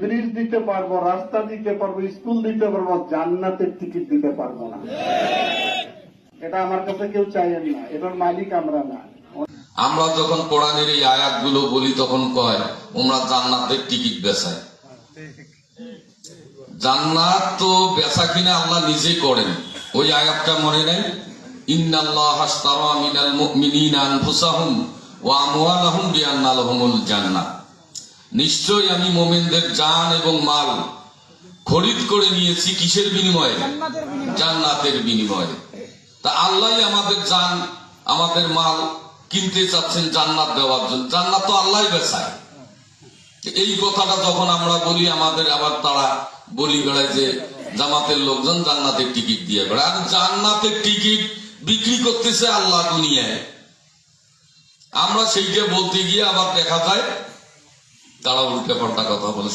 Bridge দিতে পারবো, রাস্তা দিতে পারবো, স্কুল দিতে পারবো, জান্নাতের টিকিট দিতে পারবো না। এটা আমার কাছে কেউ চাইেন না, এটার মালিক আমরা না। আমরা যখন কোরআনের এই আয়াতগুলো বলি তখন কয় ওমরা জান্নাতের টিকিট বেচায়। জান্নাত তো বেচা কিনা আল্লাহ নিজেই করেন। ওই আয়াতটা মনে নেই, ইন্নাল্লাহা আশতারা মিনাল মুমিনিনা আনফুসাহুম ওয়া আমওয়ালাহুম বিআন্না লাহুমুল জান্নাহ। নিশ্চয়ই আমি মুমিনদের জান এবং মাল খরিদ করে নিয়েছি কিসের বিনিময়ে? জান্নাতের বিনিময়ে। তা আল্লাহ আমাদের জান আমাদের মাল কিনতে চাচ্ছেন জান্নাত দেওয়ার জন্য। জান্নাত তো আল্লাহ বেচায়। এই কথাটা যখন আমরা বলি আমাদের আবার তারা বলি বেড়ায় যে জামাতের লোকজন জান্নাতের টিকিট দিয়ে বেড়ায়। আর জান্নাতের টিকিট বিক্রি করতেছে আল্লাহ দুনিয়ায়। আমরা সেইটা বলতে গিয়ে আবার দেখা যায় তারা উল্টে পাল্টা কথা বলে।